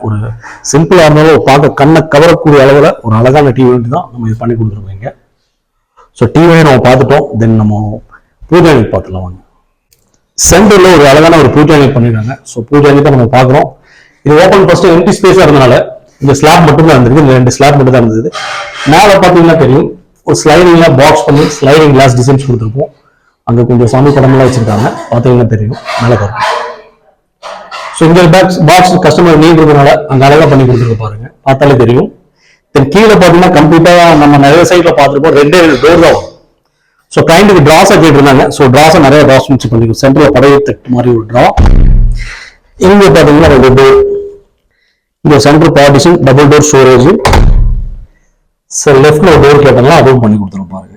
ஒரு சிம்பிளா இருந்தாலும் பார்க்க கண்ணை கவரக்கூடிய அளவில் ஒரு அழகான டிவி யூனிட் தான் நம்ம இது பண்ணி கொடுத்துருக்கோம் இங்க. ஸோ டிவியை நம்ம பார்த்துட்டோம். தென் நம்ம பூஜை யூனிட் பார்த்துலாம் வாங்க. சென்டர்ல ஒரு அழகான ஒரு பூஜை யூனிட் பண்ணிருக்காங்க. ஸோ பூஜை யூனிட் தான் நம்ம பார்க்குறோம். இது ஓப்பன் ஃபர்ஸ்ட் எம்டி ஸ்பேஸா இருந்தனால இந்த ஸ்லாப் மட்டும் தான் இருந்திருக்கு. இந்த 2 ஸ்லாப் மட்டும் தான் இருந்தது. மேலே பார்த்தீங்கன்னா தெரியும் ஒரு ஸ்லைடிங்ல பாக்ஸ் பண்ணி ஸ்லைடிங் கிளாஸ் டிசைன்ஸ் கொடுத்துருப்போம். அங்கே கொஞ்சம் சாமி படமெல்லாம் வச்சிருக்காங்க, பார்த்தீங்கன்னா தெரியும் மேலே பார்ப்போம். ஸோ இந்த பாக்ஸ் கஸ்டமர் நீட் இருக்கிறதுனால அங்கே அழகாக பண்ணி கொடுத்துருக்கு பாருங்க, பார்த்தாலே தெரியும். தென் கீழே பார்த்தீங்கன்னா கம்ப்ளீட்டாக நம்ம நிறைய சைட்ல பார்த்துருப்போம் 2 டோர் தான் வரும். ஸோ கிளைண்ட்டுக்கு ட்ராஸா கேட்டிருந்தாங்க. ஸோ ட்ராஸை நிறைய ட்ராஸ் மிக்ஸ் பண்ணிக்கும். சென்டரில் பழைய தட்டு மாதிரி ஒரு ட்ரா. இங்கே பார்த்தீங்கன்னா 2 டோர், இந்த centre partition, double door storage. Sir லெஃப்ட்ல ஒரு டோர் கேட்டாங்களா அதுவும் பண்ணி கொடுத்துருவோம் பாருங்க.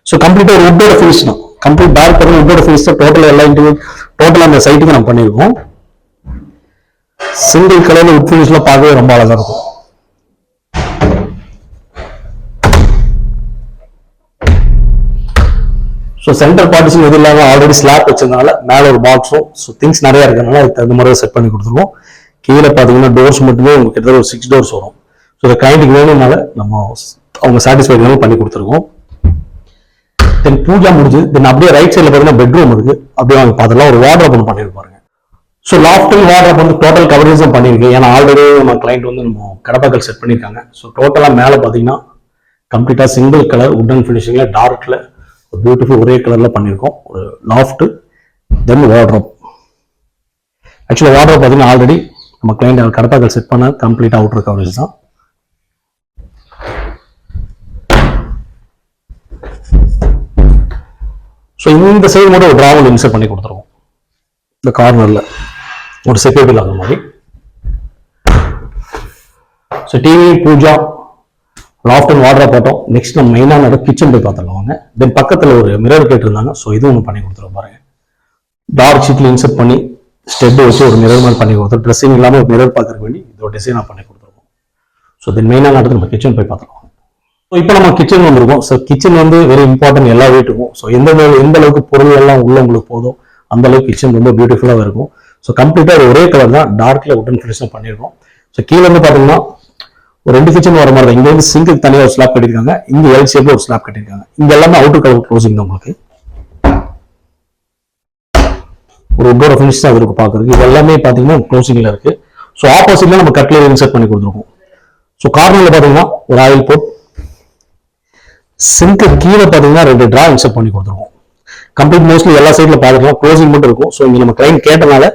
ஸோ கம்ப்ளீட்டா ஒரு உட்டோட ஃபினிஷ் தான். கம்ப்ளீட் பேக் பண்ணி உட்டோட ஃபினிஷ் தான். டோட்டலா அந்த சைட்டுக்கு நம்ம பண்ணிருக்கோம். சிங்கிள் கலர்ல உட் ஃபினிஷ்ல பார்க்கவே ரொம்ப அழகா இருக்கும். ஸோ சென்டர் பார்ட்டிஷன் எது இல்லாம ஆல்ரெடி ஸ்லாப் வச்சதுனால மேல ஒரு பாக்ஸும் திங்ஸ் நிறைய இருக்கிறதுனால அதுக்கு தகுந்த மாதிரி செட் பண்ணி கொடுத்துருவோம். கீழே பார்த்தீங்கன்னா டோர்ஸ் மட்டுமே உங்களுக்கு கிட்டத்தட்ட ஒரு 6 டோர்ஸ் வரும். ஸோ இந்த கிளைண்ட்டுக்கு வேணும்னால நம்ம அவங்க சாட்டிஸ்ஃபைட் பண்ணி கொடுத்துருக்கோம். தென் பூஜா முடிஞ்சு தென் அப்படியே ரைட் சைட்ல பார்த்தீங்கன்னா பெட்ரூம் இருக்கு. அப்படியே அவங்க பார்த்தலாம் ஒரு வார்ட்ரோப் ஒன்று பண்ணிருப்பாங்க. ஸோ லாஃப்டிங் வார்ட்ரோப் வந்து டோட்டல் கவரேஜ் தான் பண்ணியிருக்கு. ஏன்னா ஆல்ரெடி நம்ம கிளைண்ட் வந்து நம்ம கடப்பாக்கள் செட் பண்ணியிருக்காங்க. ஸோ டோட்டலாக மேலே பார்த்தீங்கன்னா கம்ப்ளீட்டாக சிங்கிள் கலர் உட்டன் ஃபினிஷிங்ல டார்க்ல ஒரு பியூட்டிஃபுல் ஒரே கலர்ல பண்ணியிருக்கோம். ஒரு லாஃப்ட் தென் வார்ட்ரோப். ஆக்சுவலாக வார்ட்ரோப் பார்த்தீங்கன்னா ஆல்ரெடி நம்ம கிளைண்ட் கடப்பாக்கள் செட் பண்ண கம்ப்ளீட் அவுட்டர் கவரேஜ் தான். ஸோ இந்த சைடு மட்டும் ஒரு டிராவல் இன்சர்ட் பண்ணி கொடுத்துருவோம். இந்த கார்னர்ல ஒரு செக்யூரிட்டி லாக் மாதிரி. So TV pooja loft and wardrobe போட்டோம். நெக்ஸ்ட் நம்ம மெயினான கிச்சன் போய் பார்த்துருவாங்க. தென் பக்கத்தில் ஒரு மிரர் கேட்டிருந்தாங்க. ஸோ இதுவும் ஒன்று பண்ணி கொடுத்துருவோம் பாருங்க. டார்க் ஷீட்ல இன்சர்ட் பண்ணி ஸ்டெப் வச்சு ஒரு மிரர் மாதிரி பண்ணி கொடுத்தோம். ட்ரெஸ்ஸிங் இல்லாமல் ஒரு மிரர் பார்க்கறதுக்கு வேண்டி இதோட டிசைனாக பண்ணி கொடுத்துருவோம். ஸோ தென் மெயினான இடத்துல நம்ம கிச்சன் போய் பார்த்துருவோம். ஸோ இப்போ நம்ம கிச்சன் வந்திருக்கோம். ஸோ கிச்சன் வந்து வெரி இம்பார்ட்டன்ட் எல்லா வீட்டுக்கும். ஸோ எந்த அளவுக்கு பொருள் எல்லாம் உள்ள உங்களுக்கு போதும் அந்த அளவுக்கு கிச்சன் ரொம்ப பியூட்டிஃபுல்லாக இருக்கும். ஸோ கம்ப்ளீட்டாக ஒரே கலர் தான் டார்க்ல உட்டன் ஃபினிஷ் பண்ணியிருக்கோம். ஸோ கீழே வந்து பார்த்தீங்கன்னா ஒரு 2 கிச்சன் வர மாதிரி தான். இங்க வந்து சிங்க்கு தனியாக ஒரு ஸ்லாப் கட்டியிருக்காங்க. இங்க எல் ஷேப்ல ஒரு ஸ்லாப் கட்டியிருக்காங்க. இங்க எல்லாமே அவுட்டர் கலர் க்ளோசிங் தான். உங்களுக்கு ஒரு உட்டோட ஃபினிஷ் தான் இருக்கு பார்க்கறதுக்கு. இது எல்லாமே பார்த்தீங்கன்னா க்ளோசிங்ல இருக்கு. ஸோ ஆப்போசிட்ல நம்ம கட்லரி இன்சர்ட் பண்ணி கொடுத்துருக்கோம். ஸோ கார்னர்ல பார்த்தீங்கன்னா ஒரு ஆயில் போட், சிங்க்கு கீழே பார்த்தீங்கன்னா 2 டிரா இன்சர்ட் பண்ணி கொடுத்துருக்கோம். கம்ப்ளீட் மோஸ்ட்லி எல்லா சைட்ல பார்த்துக்கலாம் க்ளோசிங் மட்டும் இருக்கும். ஸோ இங்க நம்ம கிளைண்ட் கேட்டனால